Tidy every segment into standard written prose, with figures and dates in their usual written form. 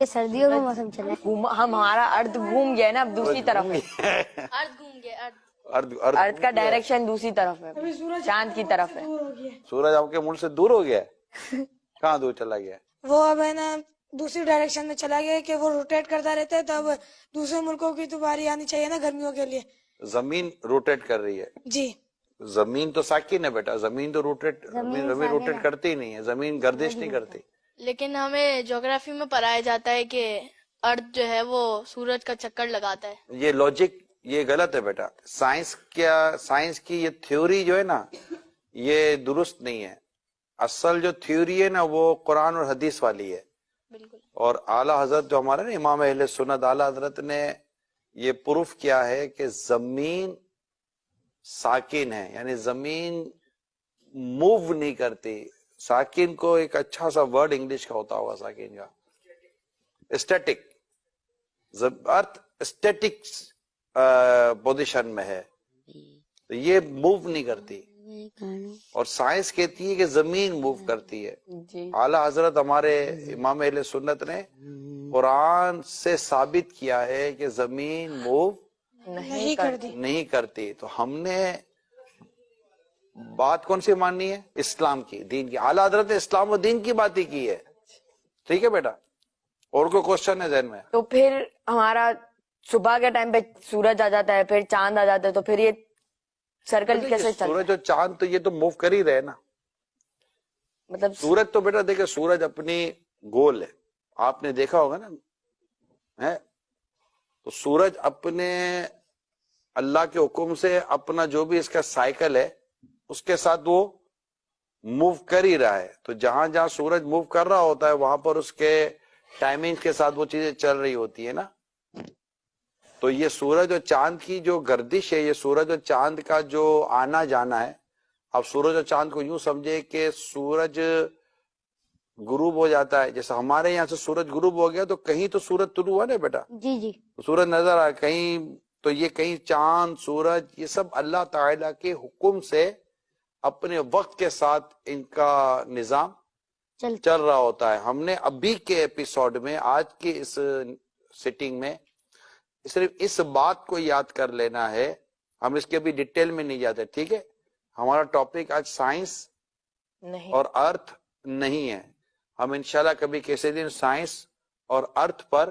سردیوں کا موسم چل رہا ہے، ہمارا ارتھ گھوم گیا ہے نا، اب دوسری طرف ہے، ارد گھوم گیا. ارتھ کا ڈائریکشن دوسری طرف ہے، چاند کی طرف ہے. سورج آپ کے ملک سے دور ہو گیا ہے؟ کہاں دور چلا گیا ہے؟ وہ اب ہے نا دوسری ڈائریکشن میں چلا گیا کہ وہ روٹیٹ کرتا رہتا ہے، تو اب دوسرے ملکوں کی تو باری آنی چاہیے نا گرمیوں کے لیے. زمین روٹیٹ کر رہی ہے. جی زمین تو ساکن ہے بیٹا، زمین تو زمین روٹیٹ کرتی ہی نہیں ہے، زمین گردش نہیں کرتی. لیکن ہمیں جغرافی میں پڑھایا جاتا ہے کہ ارتھ جو ہے وہ سورج کا چکر لگاتا ہے. یہ لاجک یہ غلط ہے بیٹا. سائنس کی یہ تھیوری جو ہے نا یہ درست نہیں ہے. اصل جو تھیوری ہے نا وہ قرآن اور حدیث والی ہے. بالکل. اور اعلیٰ حضرت جو ہمارے نا امام اہل سنت اعلیٰ حضرت نے یہ پروف کیا ہے کہ زمین ساکن ہے، یعنی زمین موو نہیں کرتی. ساکن کو ایک اچھا سا ورڈ انگلش کا ہوتا ہوگا ساکن کا، اسٹیٹک. ارتھ اسٹیٹک پوزیشن میں ہے، تو یہ موو نہیں کرتی. اور سائنس کہتی ہے کہ زمین موو کرتی ہے. اعلیٰ حضرت ہمارے امام اہل سنت نے قرآن سے ثابت کیا ہے کہ زمین موو نہیں کرتی. تو ہم نے بات کون سی ماننی ہے؟ اسلام کی، دین کی. اعلیٰ حضرت نے اسلام و دین کی بات ہی کی ہے. ٹھیک ہے بیٹا؟ اور کوئی کوشچن ہے ذہن میں؟ تو پھر ہمارا صبح کے ٹائم پہ سورج آ جاتا ہے، پھر چاند آ جاتا ہے، تو پھر یہ سرکل کیسے چلتا ہے؟ سورج اور چاند تو یہ تو موو کر ہی رہے نا. مطلب سورج تو بیٹا دیکھے سورج اپنی گول ہے، آپ نے دیکھا ہوگا نا ہے. تو سورج اپنے اللہ کے حکم سے اپنا جو بھی اس کا سائیکل ہے اس کے ساتھ وہ موو کر ہی رہا ہے. تو جہاں جہاں سورج موو کر رہا ہوتا ہے وہاں پر اس کے ٹائمنگ کے ساتھ وہ چیزیں چل رہی ہوتی ہے نا. تو یہ سورج اور چاند کی جو گردش ہے، یہ سورج اور چاند کا جو آنا جانا ہے. اب سورج اور چاند کو یوں سمجھے کہ سورج غروب ہو جاتا ہے، جیسے ہمارے یہاں سے سورج غروب ہو گیا تو کہیں تو سورج طلوع ہوا نا بیٹا، جی جی سورج نظر آئے کہیں. تو یہ کہیں چاند سورج یہ سب اللہ تعالیٰ کے حکم سے اپنے وقت کے ساتھ ان کا نظام چل رہا ہوتا ہے. ہم نے ابھی کے ایپیسوڈ میں آج کی اس سیٹنگ میں صرف اس بات کو یاد کر لینا ہے، ہم اس کے بھی ڈیٹیل میں نہیں جاتے. ٹھیک ہے؟ ہمارا ٹاپک آج سائنس اور ارتھ نہیں ہے. ہم انشاءاللہ کبھی کسی دن سائنس اور ارتھ پر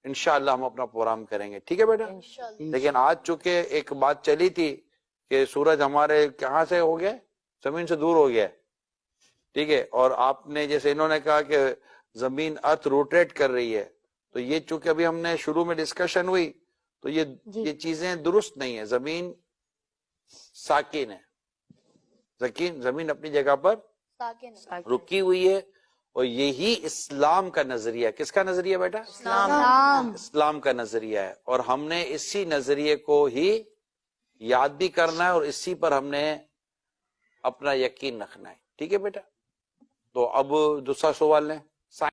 انشاءاللہ ہم اپنا پروگرام کریں گے. ٹھیک ہے بیٹا؟ لیکن آج چونکہ ایک بات چلی تھی کہ سورج ہمارے کہاں سے ہو گیا، زمین سے دور ہو گیا. ٹھیک ہے؟ اور آپ نے جیسے انہوں نے کہا کہ زمین ارتھ روٹیٹ کر رہی ہے، تو یہ چونکہ ابھی ہم نے شروع میں ڈسکشن ہوئی تو یہ چیزیں درست نہیں ہے. زمین ساکن ہے، زمین اپنی جگہ پر رکی ہوئی ہے. اور یہی اسلام کا نظریہ. کس کا نظریہ بیٹا؟ اسلام کا نظریہ ہے. اور ہم نے اسی نظریے کو ہی یاد بھی کرنا ہے اور اسی پر ہم نے اپنا یقین رکھنا ہے. ٹھیک ہے بیٹا؟ تو اب دوسرا سوال لیں.